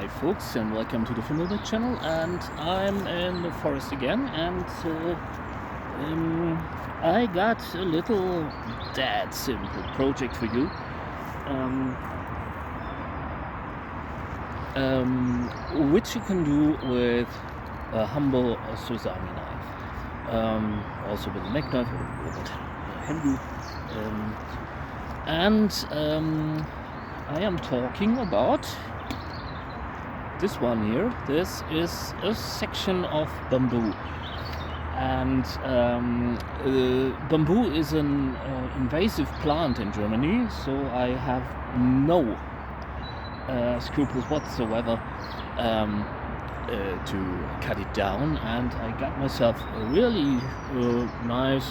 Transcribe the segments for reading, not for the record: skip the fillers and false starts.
Hi folks, and welcome to the Filmmaker channel. And I'm in the forest again, and I got a little dead simple project for you, which you can do with a humble sesame knife, also with a neck knife or with a handle. I am talking about this one here. This is a section of bamboo, and bamboo is an invasive plant in Germany, so I have no scruples whatsoever to cut it down, and I got myself a really nice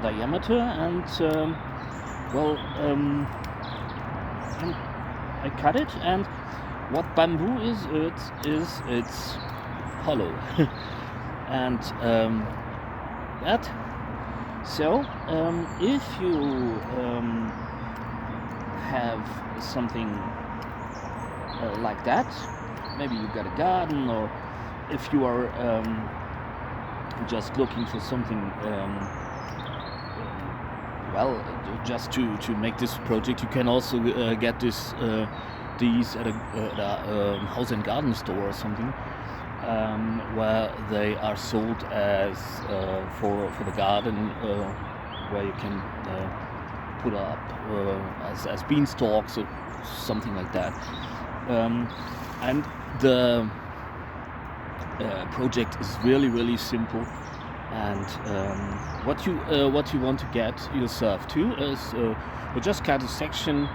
diameter, and I cut it. And what bamboo is, it's hollow. And that, so if you have something like that, maybe you got a garden, or if you are just looking for something just to make this project, you can also get these at a house and garden store or something, where they are sold as for the garden, where you can put up as beanstalks or something like that. And the project is really simple. And what you want to get yourself to is you just cut a section.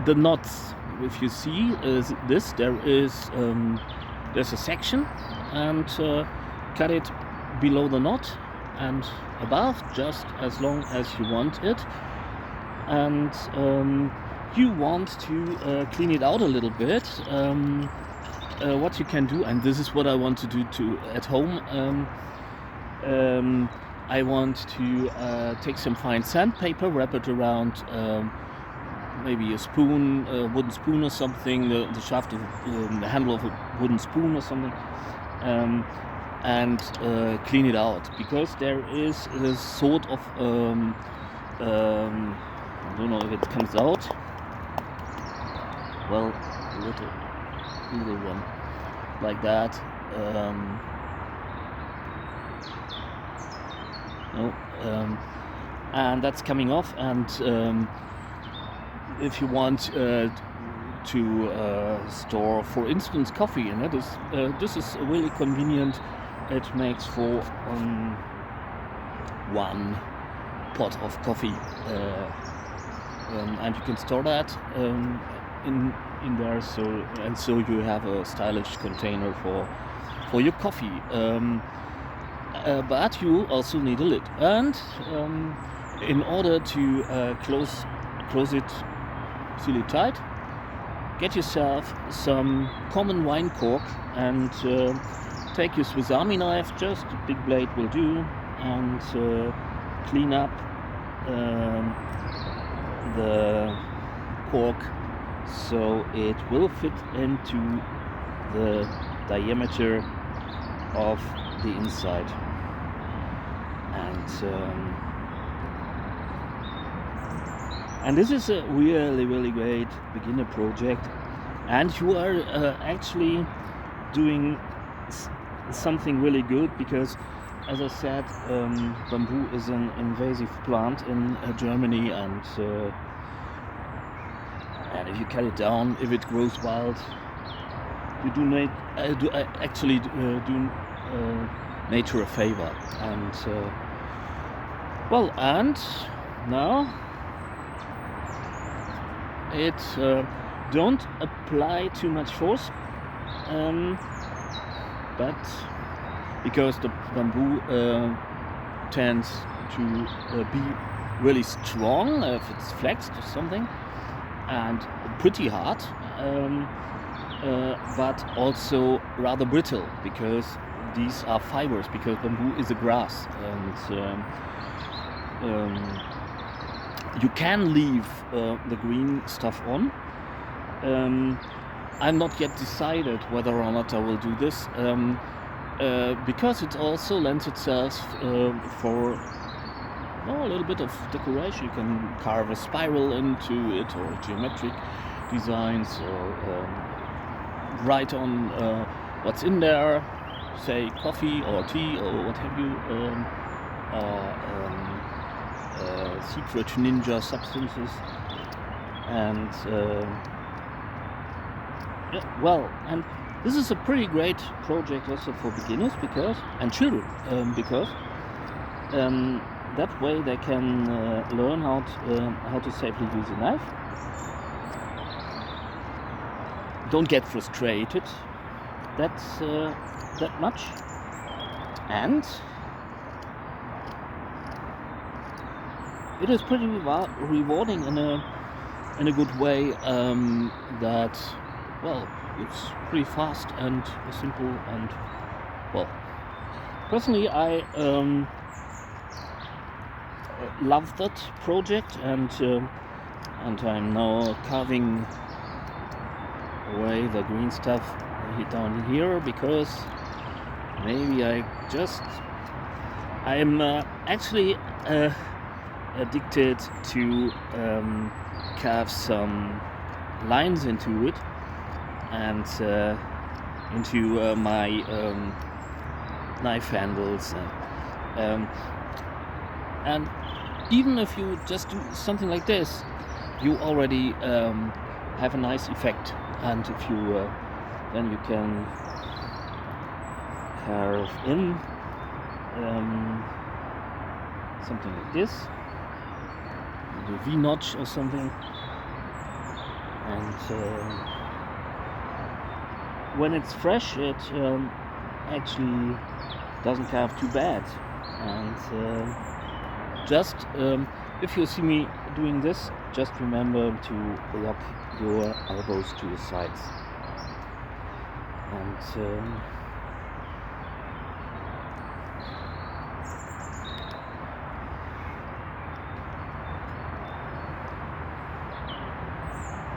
The knots, if you see, is this. There's a section, and cut it below the knot and above, just as long as you want it. And you want to clean it out a little bit. What you can do, and this is what I want to do at home. I want to take some fine sandpaper, wrap it around maybe a spoon, a wooden spoon or something, the shaft of the handle of a wooden spoon or something, and clean it out, because there is a sort of I don't know if it comes out. Well, little one like that. And that's coming off. And if you want to store, for instance, coffee in it, this is really convenient. It makes for one pot of coffee, and you can store that in there, so you have a stylish container for your coffee. But you also need a lid, and in order to close it, seal it tight, get yourself some common wine cork, and take your Swiss Army knife, just a big blade will do, and clean up the cork so it will fit into the diameter of the inside. And this is a really great beginner project, and you are actually doing something really good, because, as I said, bamboo is an invasive plant in Germany, and if you cut it down, if it grows wild, you do nature a favor. And and now it don't apply too much force, but because the bamboo tends to be really strong if it's flexed or something, and pretty hard, but also rather brittle, because these are fibers, because bamboo is a grass, and you can leave the green stuff on, I'm not yet decided whether or not I will do this, because it also lends itself for a little bit of decoration. You can carve a spiral into it, or geometric designs, or write on what's in there, say coffee or tea or what have you, or secret ninja substances. And and this is a pretty great project also for beginners and children, because that way they can learn how to safely use a knife. Don't get frustrated that much, and it is pretty rewarding in a good way. That it's pretty fast and simple, and personally I love that project, and I'm now carving away the green stuff down here, because maybe I'm actually addicted to carve some lines into it, and into my knife handles, and even if you just do something like this, you already have a nice effect. And if you then you can carve in something like this, the V-notch or something, and when it's fresh, it actually doesn't carve too bad. And just if you see me doing this, just remember to lock your elbows to the sides. And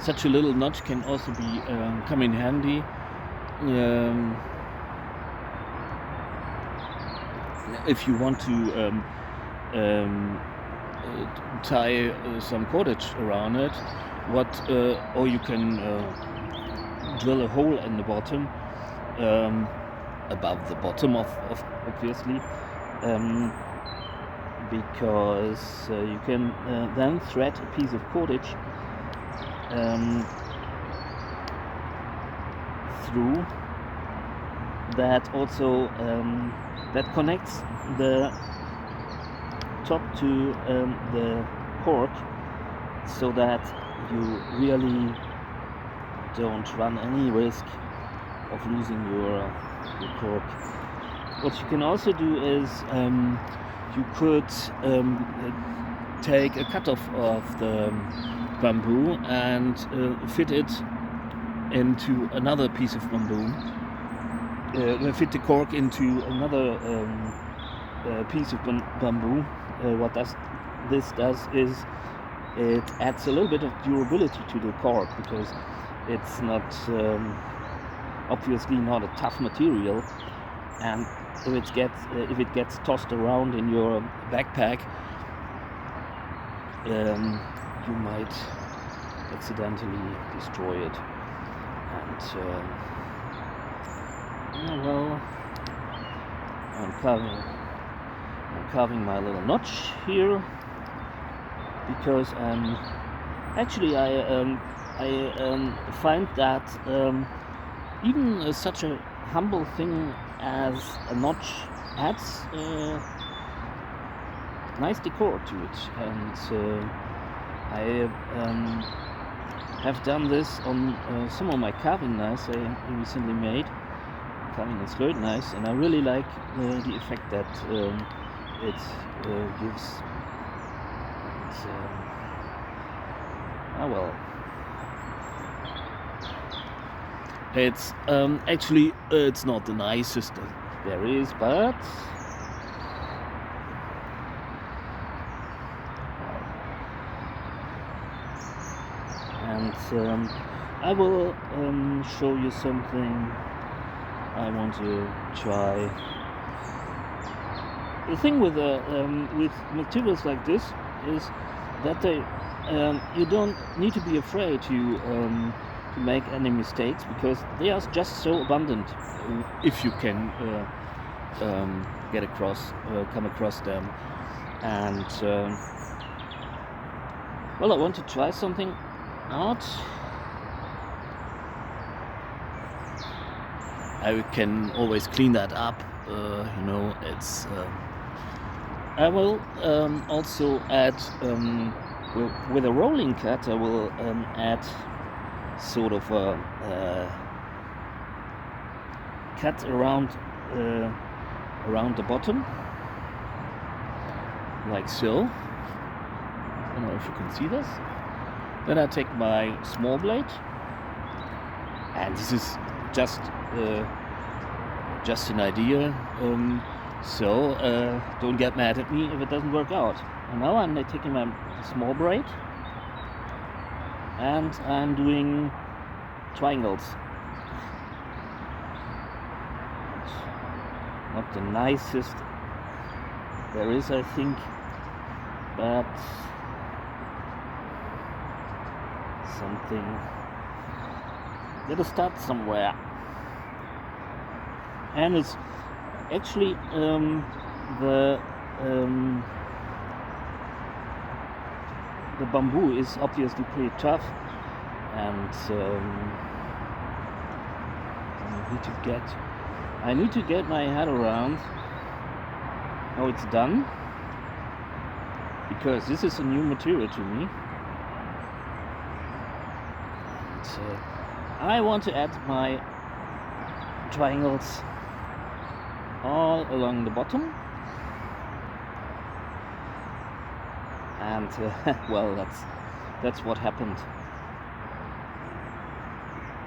such a little notch can also be come in handy if you want to tie some cordage around it, or you can drill a hole in the bottom, above the bottom of obviously, because you can then thread a piece of cordage through that, also that connects the top to the cork, so that you really don't run any risk of losing your cork. What you can also do is you could take a cutoff of the bamboo and fit it into another piece of bamboo, fit the cork into another piece of bamboo. What this does is it adds a little bit of durability to the cork, because it's not obviously not a tough material, and if it gets tossed around in your backpack, you might accidentally destroy it. And I'm carving my little notch here, because actually I find that even such a humble thing as a notch adds nice decor to it. And I have done this on some of my carving knives I recently made, carving and skirt knives, and I really like the effect that it gives. It's actually it's not the nicest there is, but and I will show you something I want to try. The thing with materials like this is that you don't need to be afraid to make any mistakes, because they are just so abundant if you can come across them. And well, I want to try something out. I can always clean that up, it's I will also add with a rolling cut. I will add sort of a cut around the bottom, like so. I don't know if you can see this. Then I take my small blade, and this is just an idea, so don't get mad at me if it doesn't work out. And now I'm taking my small blade and I'm doing triangles. Not the nicest there is, I think, but something. Gotta start somewhere. And it's actually the bamboo is obviously pretty tough, and I need to get my head around how it's done, because this is a new material to me. So I want to add my triangles all along the bottom, and well, that's what happened.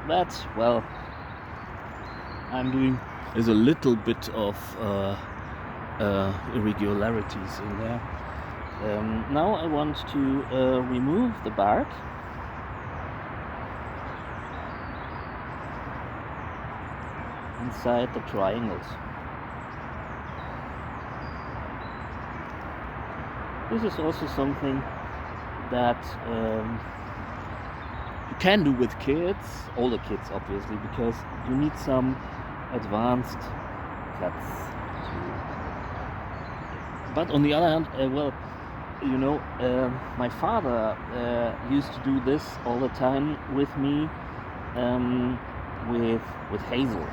But well, I'm doing is a little bit of irregularities in there. Now I want to remove the bark. Inside the triangles. This is also something that you can do with kids, older kids obviously, because you need some advanced cuts. But on the other hand, well, my father used to do this all the time with me, with hazel.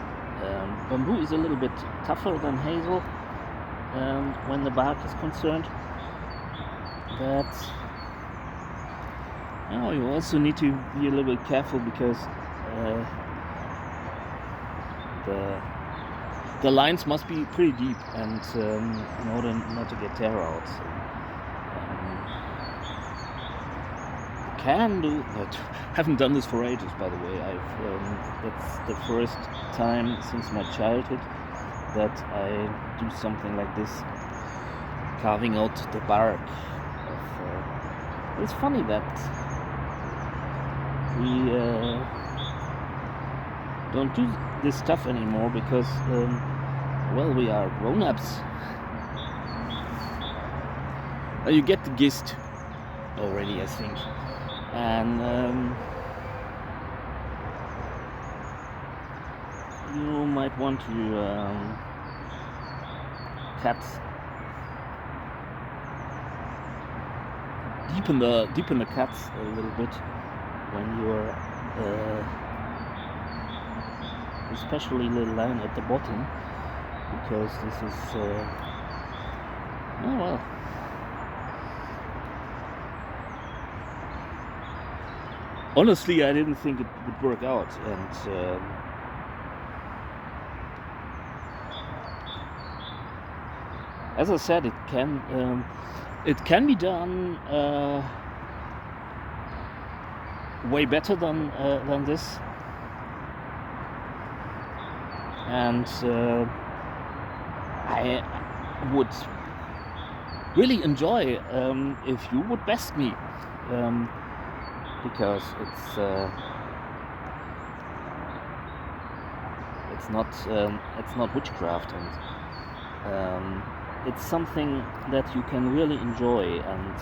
Bamboo is a little bit tougher than hazel when the bark is concerned, but you also need to be a little bit careful, because the lines must be pretty deep, and in order not to get tear out. Can do, but haven't done this for ages, by the way. That's the first time since my childhood that I do something like this, carving out the bark. It's funny that we don't do this stuff anymore, because well, we are grown-ups. You get the gist already, I think. And you might want to cut, deepen the cuts a little bit when you're especially the line at the bottom, because this is oh well. Honestly, I didn't think it would work out, and as I said, it can be done way better than this, and I would really enjoy if you would best me. Because it's it's not witchcraft, and it's something that you can really enjoy, and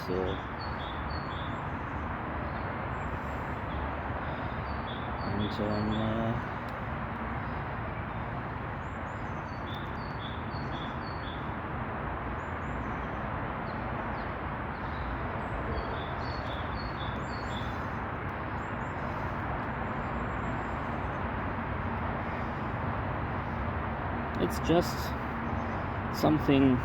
it's just something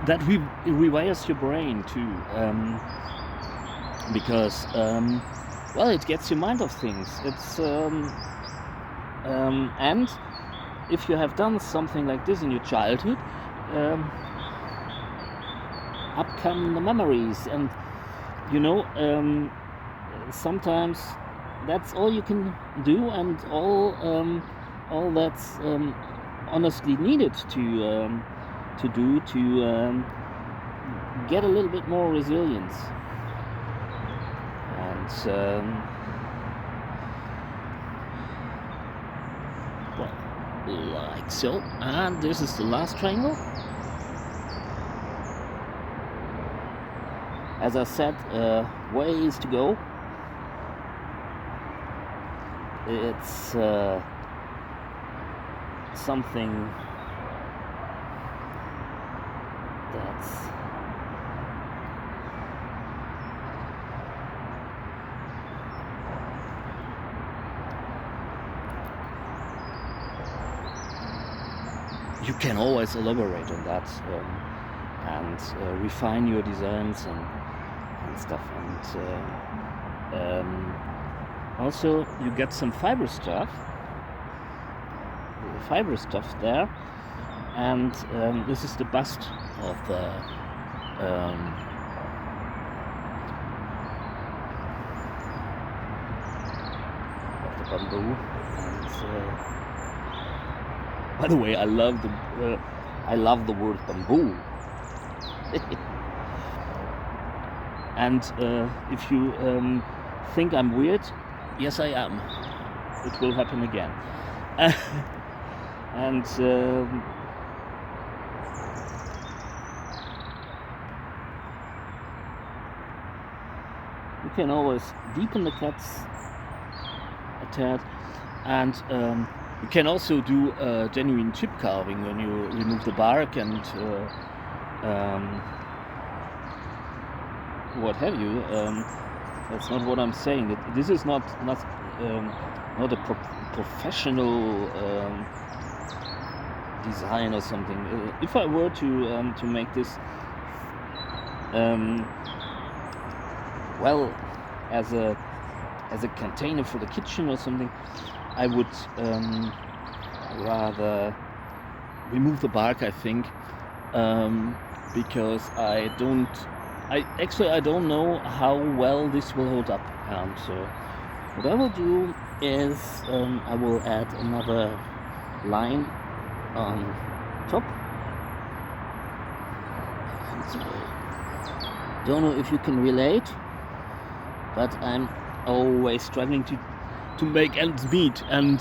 that rewires your brain too, because well, it gets your mind off things. It's and if you have done something like this in your childhood, up come the memories, and you know, sometimes that's all you can do, and all that's honestly needed to do to get a little bit more resilience. And well, like so. And this is the last triangle. As I said, ways to go. It's something that's you can always elaborate on that, and refine your designs and stuff, and also you get some fiber stuff there, and this is the bust of the bamboo. And by the way, I love the word bamboo. And if you think I'm weird, yes, I am. It will happen again. And you can always deepen the cuts a tad, and you can also do genuine chip carving when you remove the bark and what have you. That's not what I'm saying. This is not a professional design or something. If I were to make this well, as a container for the kitchen or something, I would rather remove the bark, I think, because I don't know how well this will hold up. And what I will do is I will add another line on top. Don't know if you can relate, but I'm always struggling to make ends meet, and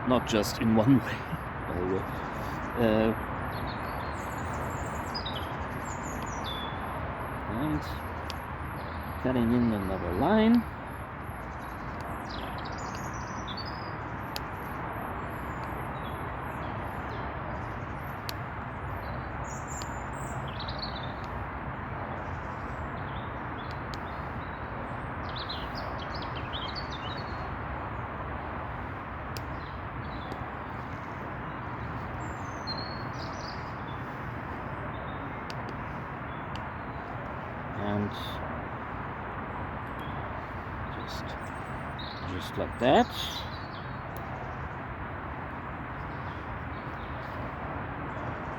not just in one way. And cutting in another line. And just like that.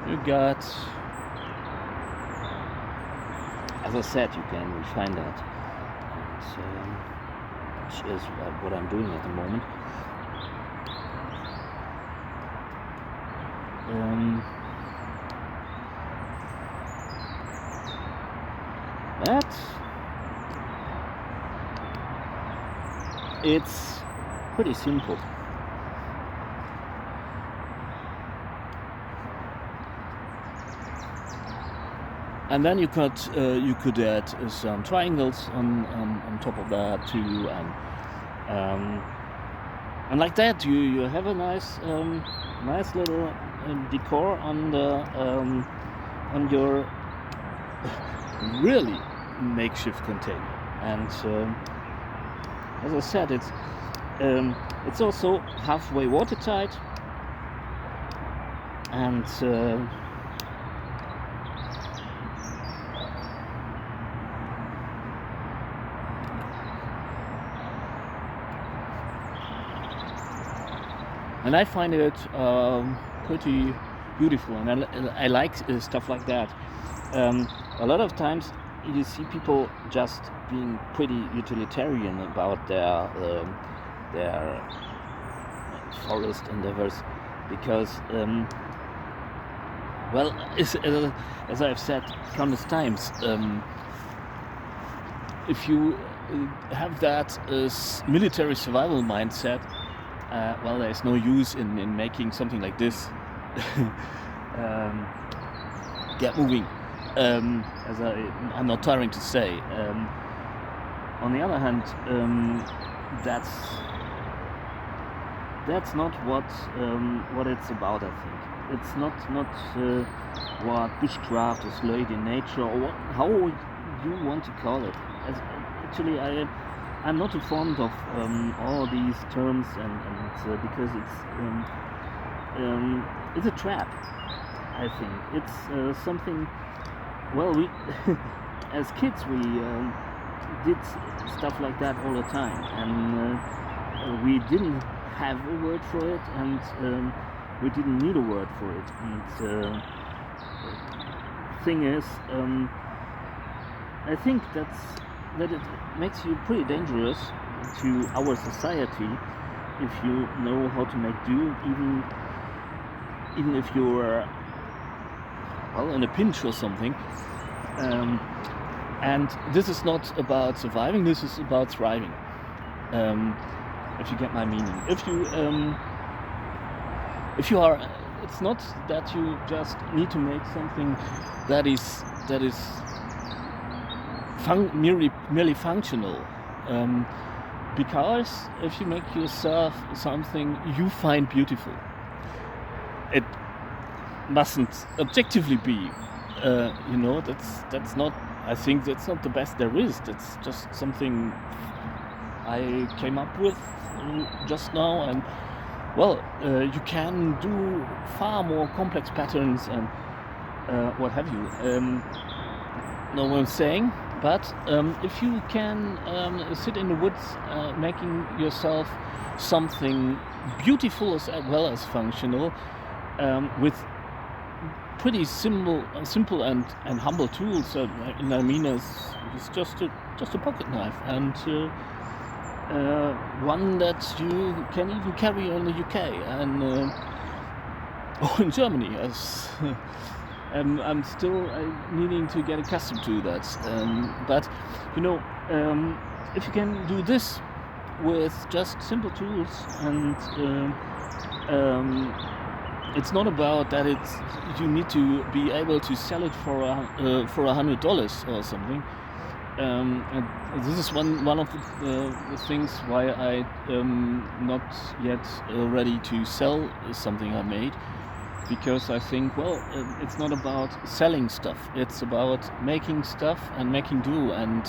You got, as I said, you can refine that, and, which is what I'm doing at the moment. That it's pretty simple. And then you could add some triangles on top of that too, and like that you have a nice little decor on your really makeshift container. And as I said, it's also halfway watertight, and and I find it pretty beautiful, and I like stuff like that. A lot of times you see people just being pretty utilitarian about their forest endeavors, because well, as I've said countless times, if you have that military survival mindset, well, there's no use in making something like this. Get moving, as I'm not tiring to say. On the other hand, that's not what it's about. I think it's not what bushcraft or slate in nature, or how you want to call it. Actually, I'm not too fond of all these terms, and because it's a trap. I think it's something. Well, we as kids we did stuff like that all the time, and we didn't have a word for it, and we didn't need a word for it. And thing is, I think that it makes you pretty dangerous to our society if you know how to make do, even if you're well in a pinch or something. And this is not about surviving, this is about thriving, if you get my meaning. If you are, it's not that you just need to make something that is merely functional, because if you make yourself something you find beautiful, it mustn't objectively be, that's not, I think that's not the best there is. That's just something I came up with just now, and well, you can do far more complex patterns and what have you. Know what I'm saying? But if you can sit in the woods, making yourself something beautiful as well as functional, with pretty simple and humble tools. I mean, it's just a pocket knife, and one that you can even carry in the UK and or in Germany, as I'm still needing to get accustomed to that. But if you can do this with just simple tools, and it's not about that you need to be able to sell it for $100 or something. And this is one of the things why I'm not yet ready to sell something I made, because I think, well, it's not about selling stuff, it's about making stuff and making do, and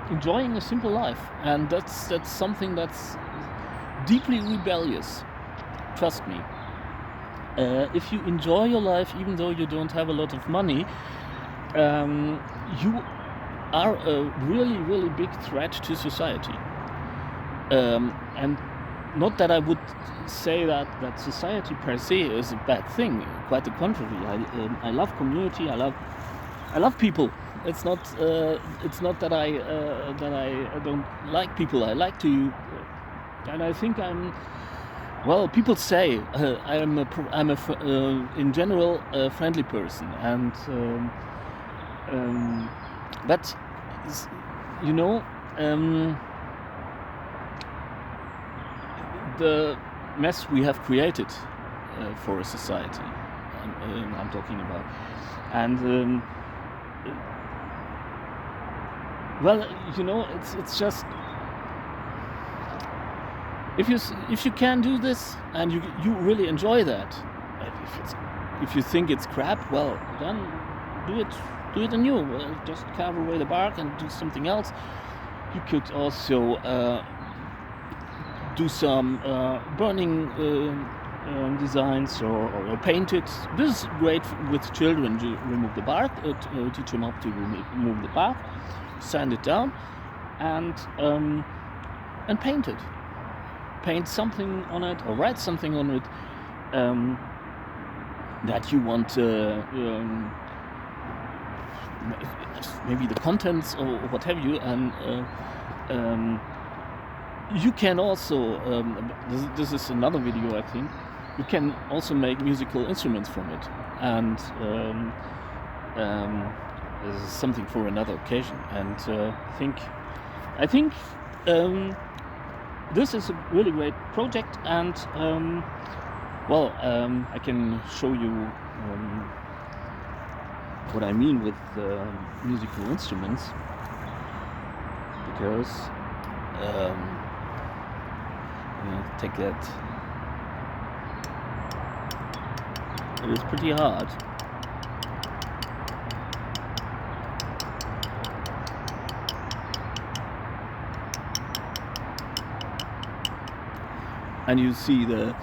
enjoying a simple life. And that's something that's deeply rebellious, trust me. If you enjoy your life even though you don't have a lot of money, you are a really, really big threat to society. And not that I would say that society per se is a bad thing. Quite the contrary. I love community. I love people. It's not that I don't like people. I like to, and I think I'm. Well, people say I'm in general a friendly person, and but you know, the mess we have created for a society, I'm talking about, and well, you know, it's just, if you can do this and you really enjoy that, and if you think it's crap, well, then do it anew. Just carve away the bark and do something else. You could also do some burning designs or paint it. This is great with children. To remove the bark, teach them how to remove the bark, sand it down, and paint it. Paint something on it or write something on it that you want. Maybe the contents or what have you, and you can also. This is another video, I think. You can also make musical instruments from it, and this is something for another occasion. And I think this is a really great project, and I can show you what I mean with musical instruments, because take that. It is pretty hard. And you see the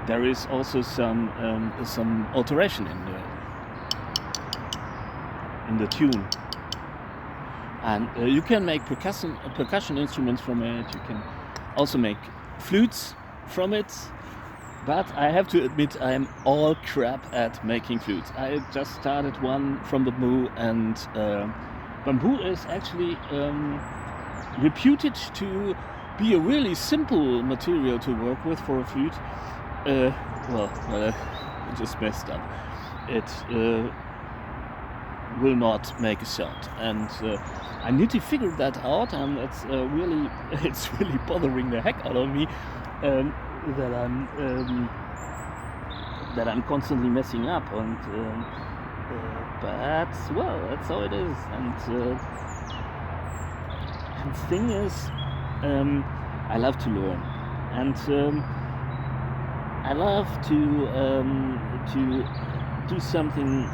there is also some alteration in the tune, and you can make percussion instruments from it. You can also make flutes from it, but I have to admit I am all crap at making flutes. I just started one from bamboo, and bamboo is actually reputed to be a really simple material to work with for a flute. I just messed up. It will not make a sound, and I need to figure that out, and it's really bothering the heck out of me that I'm constantly messing up, and but well, that's how it is. And the thing is, I love to learn, and I love to do something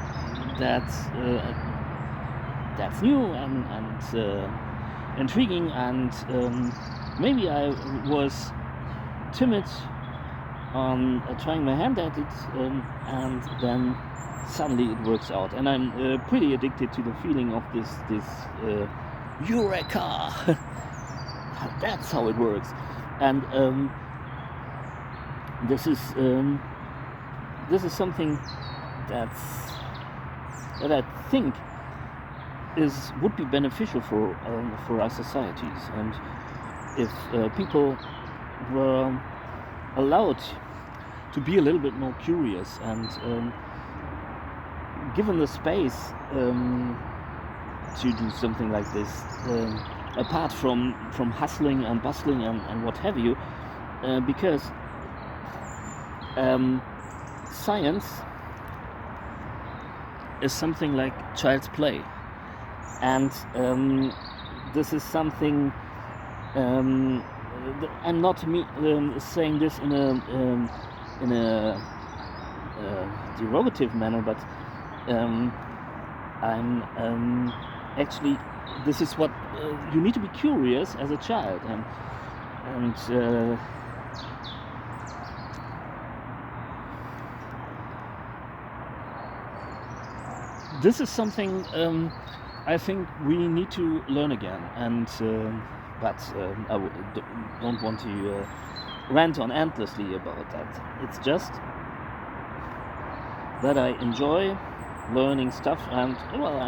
that's new and intriguing, and maybe I was timid on trying my hand at it, and then suddenly it works out, and I'm pretty addicted to the feeling of this eureka. That's how it works. And this is something that I think would be beneficial for our societies, and if people were allowed to be a little bit more curious and given the space to do something like this, apart from hustling and bustling and what have you, because science is something like child's play, and this is something. I'm not saying this in a derogative manner, but I'm actually, this is what you need to be curious as a child, and this is something I think we need to learn again, and but I don't want to rant on endlessly about that. It's just that I enjoy learning stuff, and well,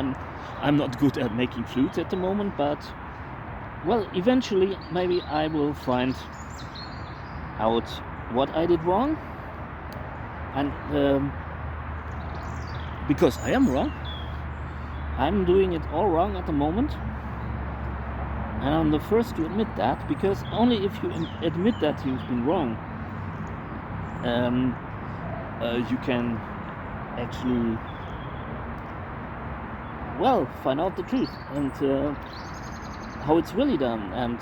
I'm not good at making flutes at the moment, but well, eventually maybe I will find out what I did wrong, and because I am wrong, I'm doing it all wrong at the moment, and I'm the first to admit that, because only if you admit that you've been wrong, you can actually, well, find out the truth and how it's really done, and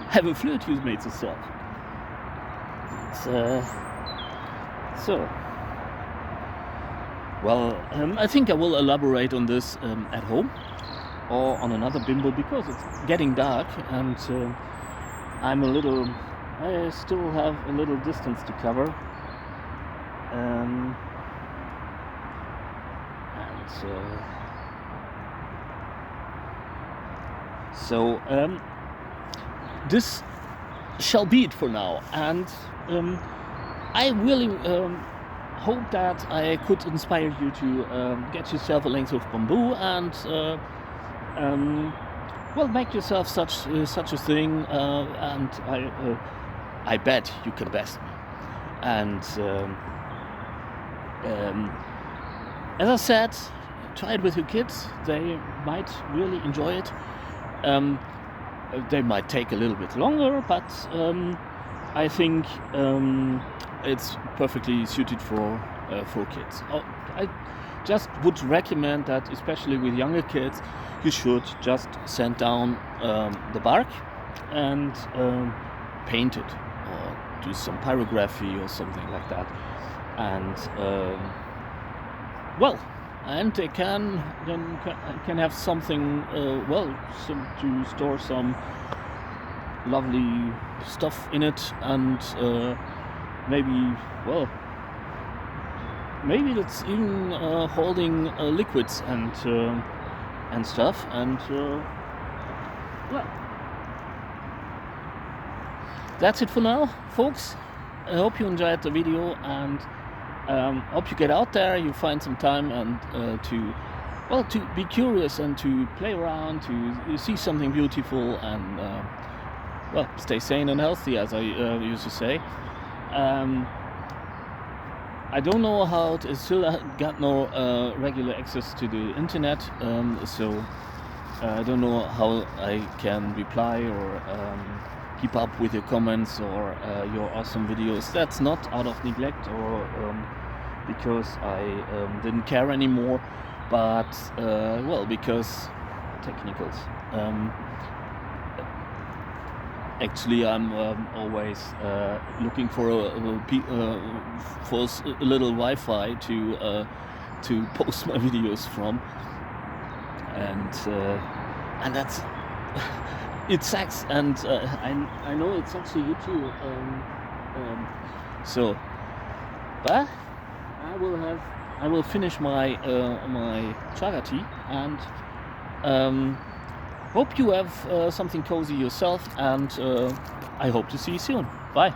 have a flirt you've made yourself. So, well, I think I will elaborate on this at home or on another bimbo, because it's getting dark and I still have a little distance to cover. So this shall be it for now, and I really hope that I could inspire you to get yourself a length of bamboo and well, make yourself such a thing, and I bet you can best me. And as I said, try it with your kids. They might really enjoy it. They might take a little bit longer, but I think it's perfectly suited for kids. I just would recommend that, especially with younger kids, you should just sand down the bark and paint it, or do some pyrography or something like that. And well, and they can have something to store some lovely stuff in it, and maybe it's even holding liquids and stuff, and well, that's it for now, folks. I hope you enjoyed the video, and hope you get out there, you find some time, and to be curious and to play around, to see something beautiful, and well, stay sane and healthy, as I used to say. I don't know how to, still got no regular access to the internet, so I don't know how I can reply or keep up with your comments or your awesome videos. That's not out of neglect or because I didn't care anymore, but well, because technicals. Actually, I'm always looking for a little Wi-Fi to post my videos from, and that's it sucks, and I know it sucks for you too. So, but I will finish my my chaga tea, and hope you have something cozy yourself, and I hope to see you soon. Bye.